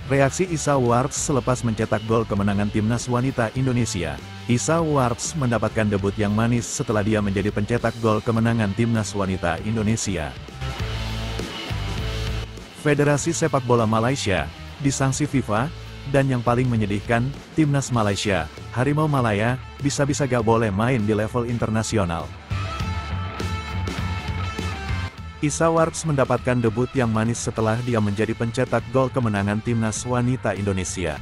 Reaksi Isa Warts selepas mencetak gol kemenangan timnas wanita Indonesia. Isa Warts mendapatkan debut yang manis setelah dia menjadi pencetak gol kemenangan timnas wanita Indonesia. Federasi Sepak Bola Malaysia disanksi FIFA, dan yang paling menyedihkan, timnas Malaysia, Harimau Malaya, bisa-bisa gak boleh main di level internasional. Isa Warts mendapatkan debut yang manis setelah dia menjadi pencetak gol kemenangan timnas wanita Indonesia.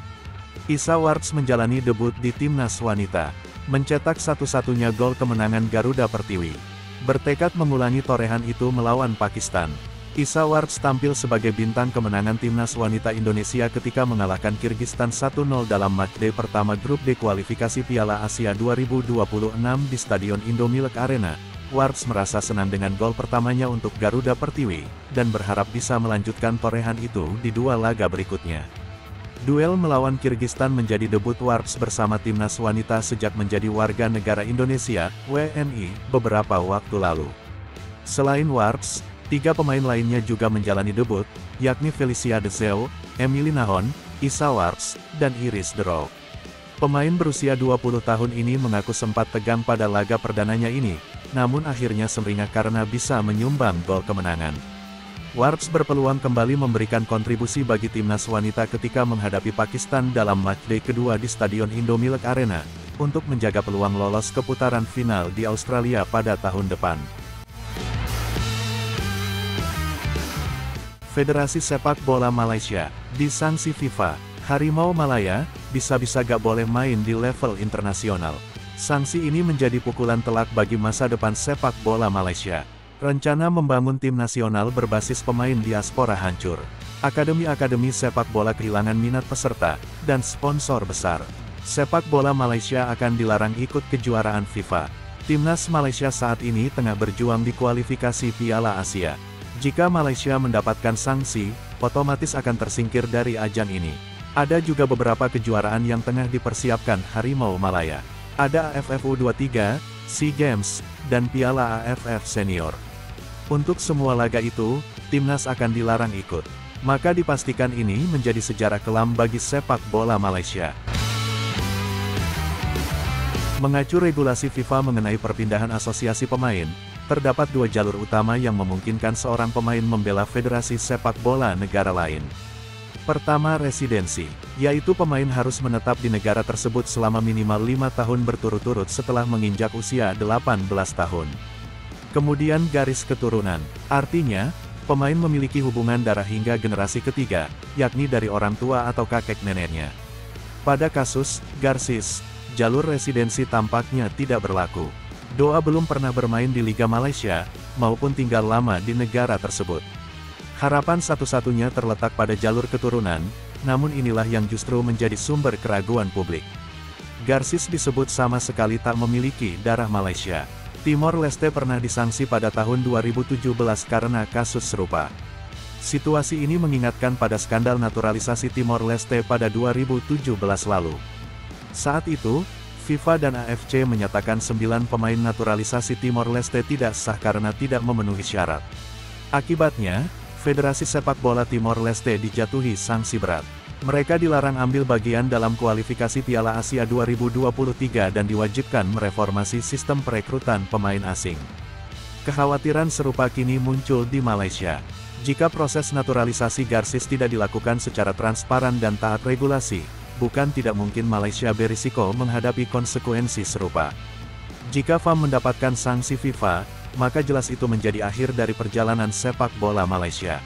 Isa Warts menjalani debut di timnas wanita, mencetak satu-satunya gol kemenangan Garuda Pertiwi. Bertekad mengulangi torehan itu melawan Pakistan. Isa Warts tampil sebagai bintang kemenangan timnas wanita Indonesia ketika mengalahkan Kirgistan 1-0 dalam matchday pertama grup D kualifikasi Piala Asia 2026 di Stadion Indomilk Arena. Warts merasa senang dengan gol pertamanya untuk Garuda Pertiwi, dan berharap bisa melanjutkan torehan itu di dua laga berikutnya. Duel melawan Kirgistan menjadi debut Warts bersama timnas wanita sejak menjadi warga negara Indonesia, WNI, beberapa waktu lalu. Selain Warts, 3 pemain lainnya juga menjalani debut, yakni Felicia Dezeu, Emily Nahon, Isa Warts, dan Iris Dero. Pemain berusia 20 tahun ini mengaku sempat tegang pada laga perdananya ini, namun akhirnya sumringah karena bisa menyumbang gol kemenangan. Warts berpeluang kembali memberikan kontribusi bagi timnas wanita ketika menghadapi Pakistan dalam matchday kedua di Stadion Indomilk Arena, untuk menjaga peluang lolos ke putaran final di Australia pada tahun depan. Federasi Sepak Bola Malaysia disanksi FIFA, Harimau Malaya, bisa-bisa gak boleh main di level internasional. Sanksi ini menjadi pukulan telak bagi masa depan sepak bola Malaysia. Rencana membangun tim nasional berbasis pemain diaspora hancur. Akademi-akademi sepak bola kehilangan minat peserta, dan sponsor besar. Sepak bola Malaysia akan dilarang ikut kejuaraan FIFA. Timnas Malaysia saat ini tengah berjuang di kualifikasi Piala Asia. Jika Malaysia mendapatkan sanksi, otomatis akan tersingkir dari ajang ini. Ada juga beberapa kejuaraan yang tengah dipersiapkan Harimau Malaya. Ada AFF U23, SEA Games, dan Piala AFF Senior. Untuk semua laga itu, timnas akan dilarang ikut. Maka dipastikan ini menjadi sejarah kelam bagi sepak bola Malaysia. Mengacu regulasi FIFA mengenai perpindahan asosiasi pemain, terdapat 2 jalur utama yang memungkinkan seorang pemain membela federasi sepak bola negara lain. Pertama, residensi, yaitu pemain harus menetap di negara tersebut selama minimal 5 tahun berturut-turut setelah menginjak usia 18 tahun. Kemudian garis keturunan, artinya, pemain memiliki hubungan darah hingga generasi ketiga, yakni dari orang tua atau kakek neneknya. Pada kasus Garcis, jalur residensi tampaknya tidak berlaku. Doa belum pernah bermain di Liga Malaysia, maupun tinggal lama di negara tersebut. Harapan satu-satunya terletak pada jalur keturunan, namun inilah yang justru menjadi sumber keraguan publik. Garcis disebut sama sekali tak memiliki darah Malaysia. Timor Leste pernah disanksi pada tahun 2017 karena kasus serupa. Situasi ini mengingatkan pada skandal naturalisasi Timor Leste pada 2017 lalu. Saat itu, FIFA dan AFC menyatakan 9 pemain naturalisasi Timor Leste tidak sah karena tidak memenuhi syarat. Akibatnya, Federasi Sepak Bola Timor Leste dijatuhi sanksi berat. Mereka dilarang ambil bagian dalam kualifikasi Piala Asia 2023 dan diwajibkan mereformasi sistem perekrutan pemain asing. Kekhawatiran serupa kini muncul di Malaysia. Jika proses naturalisasi Garcis tidak dilakukan secara transparan dan taat regulasi, bukan tidak mungkin Malaysia berisiko menghadapi konsekuensi serupa. Jika FAM mendapatkan sanksi FIFA, maka jelas itu menjadi akhir dari perjalanan sepak bola Malaysia.